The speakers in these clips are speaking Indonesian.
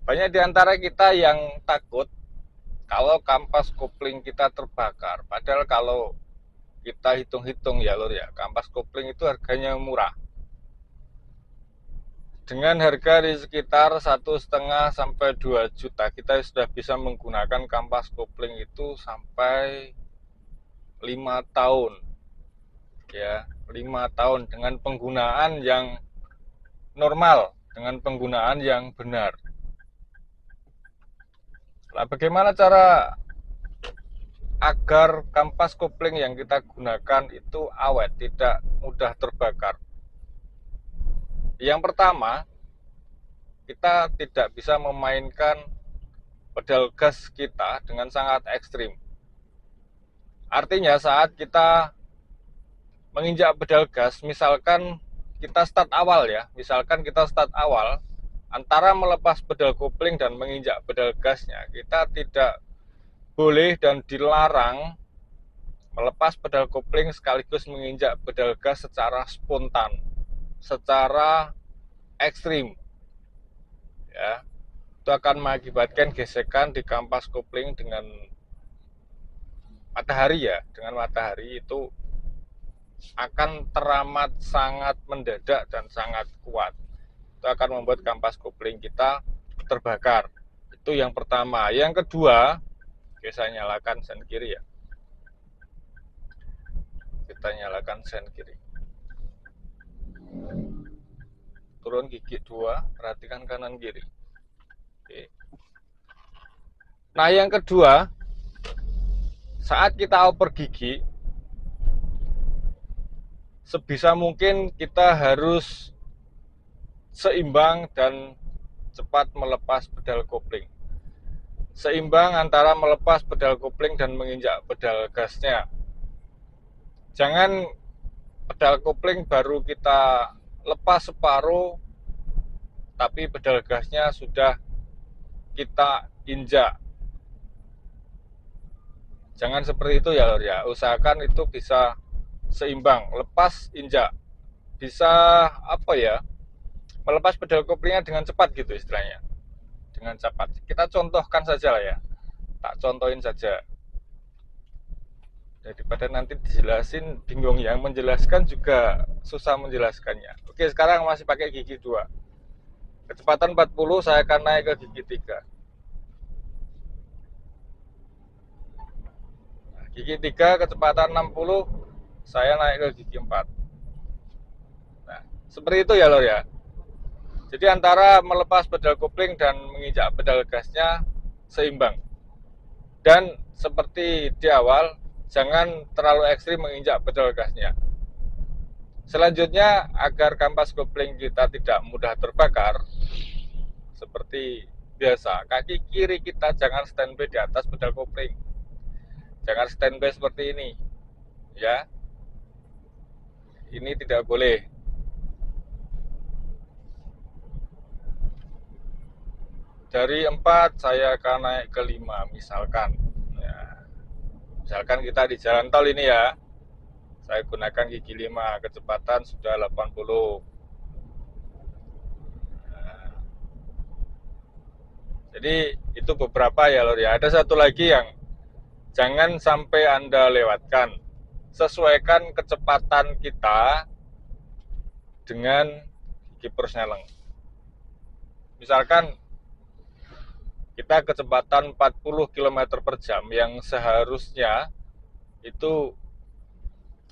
Banyak di antara kita yang takut kalau kampas kopling kita terbakar. Padahal kalau kita hitung-hitung ya lur ya, kampas kopling itu harganya murah. Dengan harga di sekitar 1,5 sampai 2 juta, kita sudah bisa menggunakan kampas kopling itu sampai 5 tahun. Ya, 5 tahun dengan penggunaan yang normal, dengan penggunaan yang benar. Nah, bagaimana cara agar kampas kopling yang kita gunakan itu awet, tidak mudah terbakar? Yang pertama, kita tidak bisa memainkan pedal gas kita dengan sangat ekstrim. Artinya saat kita menginjak pedal gas, misalkan kita start awal ya, antara melepas pedal kopling dan menginjak pedal gasnya, kita tidak boleh dan dilarang melepas pedal kopling sekaligus menginjak pedal gas secara spontan, secara ekstrim. Ya, itu akan mengakibatkan gesekan di kampas kopling dengan matahari ya, dengan matahari itu akan teramat sangat mendadak dan sangat kuat. Itu akan membuat kampas kopling kita terbakar. Itu yang pertama. Yang kedua, oke, saya nyalakan sen kiri ya. Kita nyalakan sen kiri. Turun gigi 2, perhatikan kanan kiri. Oke. Nah, yang kedua, saat kita oper gigi, sebisa mungkin kita harus seimbang dan cepat melepas pedal kopling. Seimbang antara melepas pedal kopling dan menginjak pedal gasnya. Jangan pedal kopling baru kita lepas separuh, tapi pedal gasnya sudah kita injak. Jangan seperti itu ya lor ya. Usahakan itu bisa seimbang, lepas injak. Bisa apa ya? Melepas pedal koplingnya dengan cepat gitu istilahnya. Dengan cepat. Kita contohkan saja lah ya. Tak contohin saja. Daripada nanti dijelasin bingung, yang menjelaskan juga susah menjelaskannya. Oke, sekarang masih pakai gigi 2. Kecepatan 40, saya akan naik ke gigi 3. Gigi 3 kecepatan 60, saya naik ke gigi 4. Nah, seperti itu ya lor ya. Jadi antara melepas pedal kopling dan menginjak pedal gasnya seimbang. Dan seperti di awal, jangan terlalu ekstrim menginjak pedal gasnya. Selanjutnya, agar kampas kopling kita tidak mudah terbakar, seperti biasa, kaki kiri kita jangan standby di atas pedal kopling. Jangan standby seperti ini, ya. Ini tidak boleh. Dari 4 saya akan naik ke 5 misalkan. Ya. Misalkan kita di jalan tol ini ya. Saya gunakan gigi 5, kecepatan sudah 80. Nah, jadi itu beberapa ya lor ya. Ada satu lagi yang jangan sampai Anda lewatkan. Sesuaikan kecepatan kita dengan gigi persneleng. Misalkan kita kecepatan 40 km per jam yang seharusnya itu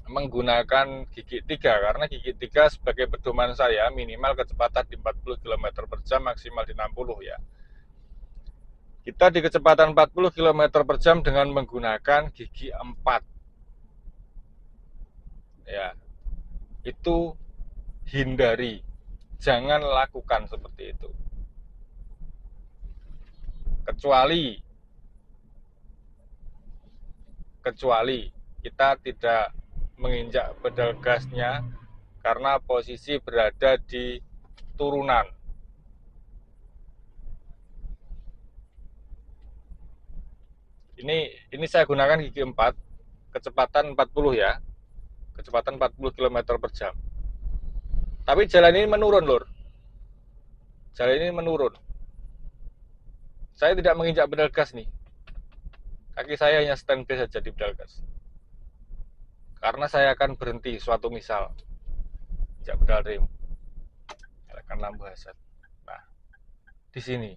menggunakan gigi 3, karena gigi 3 sebagai pedoman saya minimal kecepatan di 40 km per jam, maksimal di 60 ya. Kita di kecepatan 40 km per jam dengan menggunakan gigi 4 ya, itu hindari, jangan lakukan seperti itu. Kecuali kita tidak menginjak pedal gasnya karena posisi berada di turunan. Ini saya gunakan gigi 4, kecepatan 40 ya. Kecepatan 40 km per jam. Tapi jalan ini menurun, lur. Jalan ini menurun. saya tidak menginjak pedal gas nih. Kaki saya hanya standby saja di pedal gas. Karena saya akan berhenti suatu misal. Injak pedal rem. Nyalakan lampu hazard. Nah, di sini.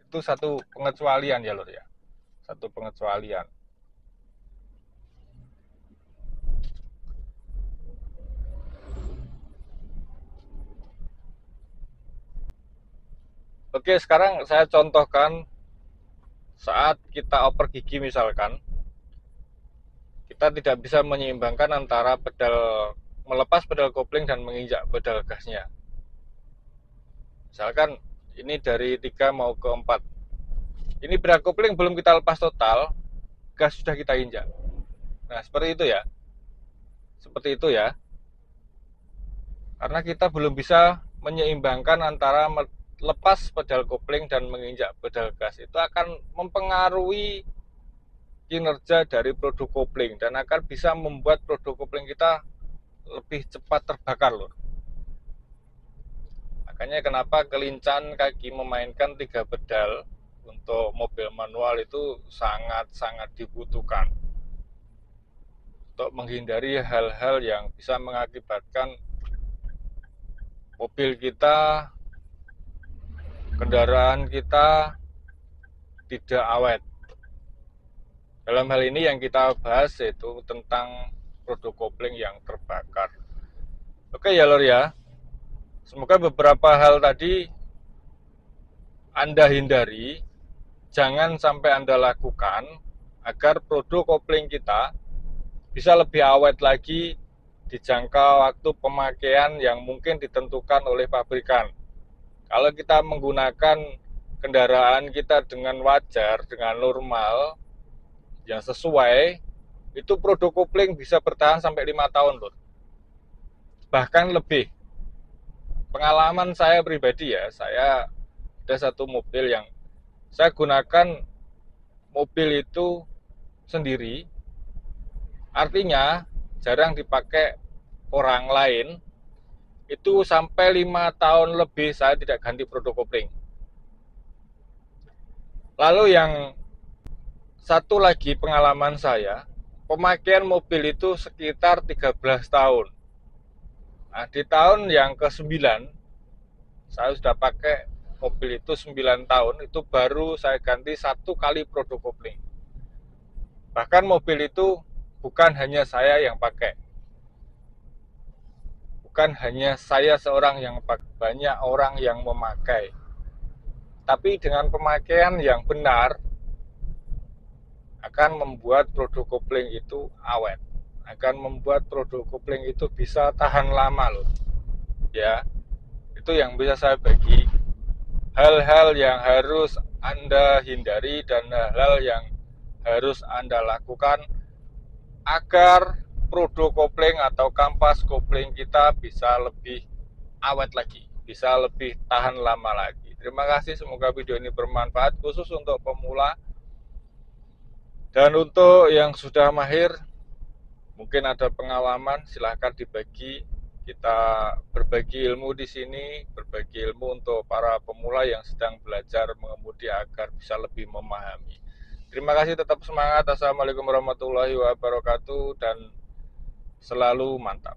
Itu satu pengecualian ya lur ya. Satu pengecualian. Oke, sekarang saya contohkan saat kita oper gigi misalkan, kita tidak bisa menyeimbangkan antara melepas pedal kopling dan menginjak pedal gasnya. Misalkan ini dari 3 mau ke 4. Ini pedal kopling belum kita lepas total, gas sudah kita injak. Nah, seperti itu ya. Seperti itu ya. Karena kita belum bisa menyeimbangkan antara lepas pedal kopling dan menginjak pedal gas. Itu akan mempengaruhi kinerja dari produk kopling dan akan bisa membuat produk kopling kita lebih cepat terbakar loh. Makanya kenapa kelincahan kaki memainkan 3 pedal untuk mobil manual itu sangat-sangat dibutuhkan untuk menghindari hal-hal yang bisa mengakibatkan mobil kita, kendaraan kita tidak awet. Dalam hal ini yang kita bahas yaitu tentang produk kopling yang terbakar. Oke ya lor ya, semoga beberapa hal tadi Anda hindari, jangan sampai Anda lakukan agar produk kopling kita bisa lebih awet lagi di jangka waktu pemakaian yang mungkin ditentukan oleh pabrikan. Kalau kita menggunakan kendaraan kita dengan wajar, dengan normal, yang sesuai, itu produk kopling bisa bertahan sampai 5 tahun loh. Bahkan lebih. Pengalaman saya pribadi ya, saya ada satu mobil yang saya gunakan mobil itu sendiri, artinya jarang dipakai orang lain, itu sampai 5 tahun lebih saya tidak ganti produk kopling. Lalu yang satu lagi pengalaman saya, pemakaian mobil itu sekitar 13 tahun. Nah, di tahun yang ke-9, saya sudah pakai mobil itu 9 tahun, itu baru saya ganti 1 kali produk kopling. Bahkan mobil itu bukan hanya saya yang pakai. Bukan hanya saya seorang yang pakai, banyak orang yang memakai. Tapi dengan pemakaian yang benar, akan membuat produk kopling itu awet, akan membuat produk kopling itu bisa tahan lama loh ya. Itu yang bisa saya bagi, hal-hal yang harus Anda hindari dan hal-hal yang harus Anda lakukan agar produk kopling atau kampas kopling kita bisa lebih awet lagi, bisa lebih tahan lama lagi. Terima kasih, semoga video ini bermanfaat khusus untuk pemula. Dan untuk yang sudah mahir, mungkin ada pengalaman, silahkan dibagi. Kita berbagi ilmu di sini, berbagi ilmu untuk para pemula yang sedang belajar mengemudi agar bisa lebih memahami. Terima kasih, tetap semangat. Assalamualaikum warahmatullahi wabarakatuh dan selalu mantap.